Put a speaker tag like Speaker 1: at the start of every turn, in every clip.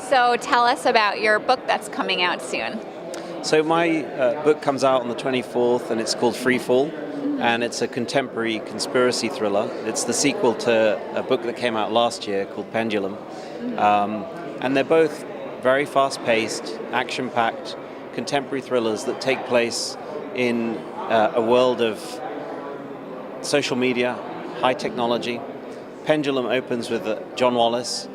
Speaker 1: So tell us about your book that's coming out soon.
Speaker 2: So my book comes out on the 24th, and it's called Freefall, and it's a contemporary conspiracy thriller. It's the sequel to a book that came out last year called Pendulum. And they're both very fast-paced, action-packed, contemporary thrillers that take place in a world of social media, high technology. Pendulum opens with John Wallace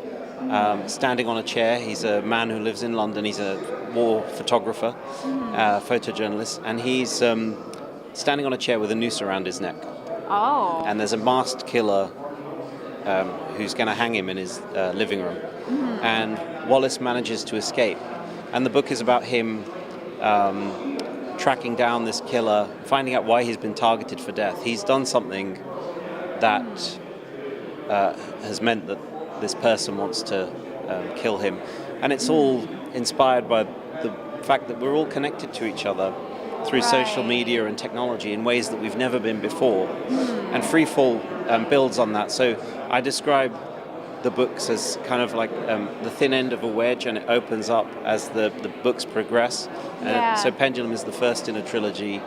Speaker 2: standing on a chair. He's a man who lives in London. He's a war photographer, photojournalist, and he's standing on a chair with a noose around his neck.
Speaker 1: Oh.
Speaker 2: And there's a masked killer who's going to hang him in his living room. And Wallace manages to escape. And the book is about him tracking down this killer, finding out why he's been targeted for death. He's done something that has meant that this person wants to kill him. And it's all inspired by the fact that we're all connected to each other through social media and technology in ways that we've never been before. And Freefall builds on that. So I describe the books as kind of like the thin end of a wedge, and it opens up as the books progress. So Pendulum is the first in a trilogy.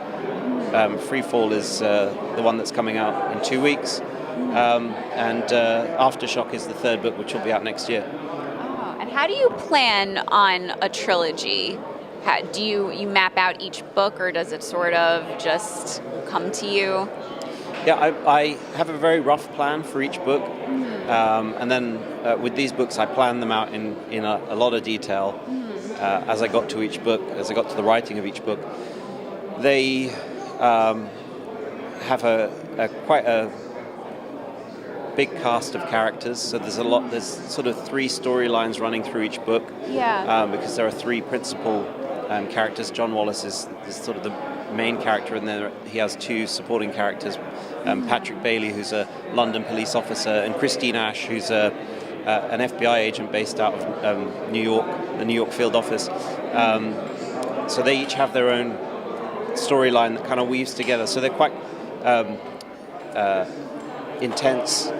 Speaker 2: Freefall is the one that's coming out in 2 weeks. And Aftershock is the third book, which will be out next year.
Speaker 1: Oh, and how do you plan on a trilogy? Do you map out each book, or does it sort of just come to you?
Speaker 2: Yeah, I have a very rough plan for each book. And then with these books, I plan them out in a lot of detail as I got to each book, as I got to the writing of each book. They have quite a big cast of characters, so there's sort of 3 storylines running through each book. Because there are 3 principal characters. John Wallace is sort of the main character, and then he has 2 supporting characters. Patrick Bailey, who's a London police officer, and Christine Ash, who's an FBI agent based out of New York, the New York field office. So they each have their own storyline that kind of weaves together. So they're quite intense,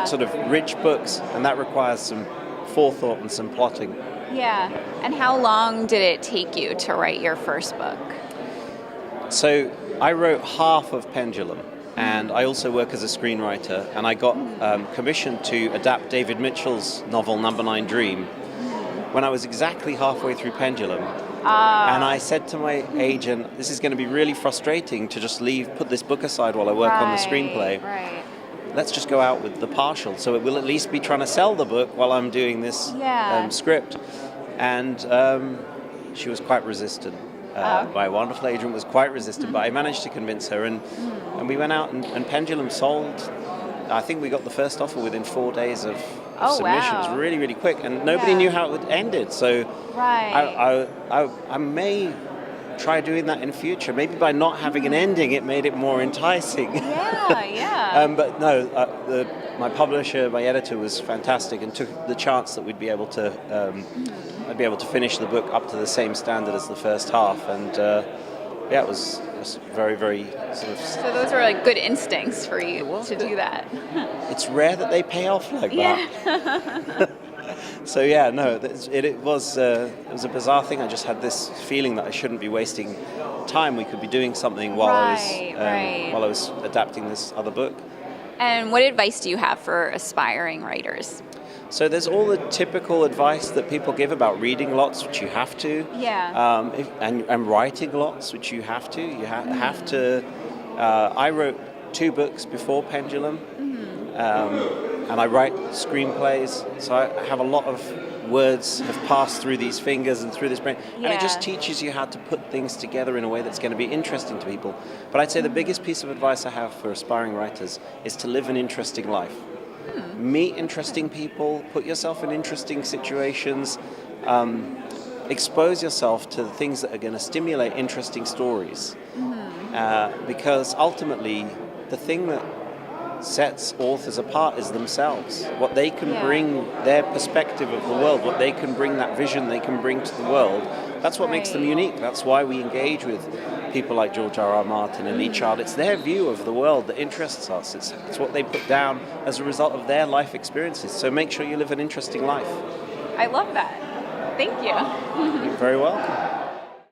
Speaker 2: sort of rich books, and that requires some forethought and some plotting.
Speaker 1: Yeah. And how long did it take you to write your first book?
Speaker 2: So I wrote half of Pendulum, and I also work as a screenwriter, and I got commissioned to adapt David Mitchell's novel Number 9 Dream when I was exactly halfway through Pendulum. And I said to my agent, this is going to be really frustrating to just put this book aside while I work on the screenplay. Let's just go out with the partial, so it will at least be trying to sell the book while I'm doing this script. And she was quite resistant. My wonderful agent was quite resistant, but I managed to convince her, and we went out, and Pendulum sold. I think we got the first offer within 4 days of submission. It was really, really quick, and nobody knew how it ended. So I may try doing that in future. Maybe by not having an ending, it made it more enticing. But no, my publisher, my editor, was fantastic and took the chance that we'd be able to, I'd be able to finish the book up to the same standard as the first half, and it was very, very sort of.
Speaker 1: So those were like good instincts for you to do that.
Speaker 2: It's rare that they pay off like that. So it was a bizarre thing. I just had this feeling that I shouldn't be wasting time. We could be doing something while I was adapting this other book.
Speaker 1: And what advice do you have for aspiring writers?
Speaker 2: So there's all the typical advice that people give about reading lots, which you have to. And writing lots, which you have to. You have to. I wrote 2 books before Pendulum. And I write screenplays, so I have a lot of words have passed through these fingers and through this brain, and it just teaches you how to put things together in a way that's going to be interesting to people. But I'd say the biggest piece of advice I have for aspiring writers is to live an interesting life. Meet interesting people, put yourself in interesting situations, expose yourself to the things that are going to stimulate interesting stories. Because ultimately, the thing that sets authors apart is themselves, what they can bring, their perspective of the world, what they can bring, that vision they can bring to the world. That's what makes them unique. That's why we engage with people like George R.R. Martin and Lee Child. It's their view of the world that interests us. It's what they put down as a result of their life experiences. So make sure you live an interesting life.
Speaker 1: I love that. Thank you.
Speaker 2: You're very welcome.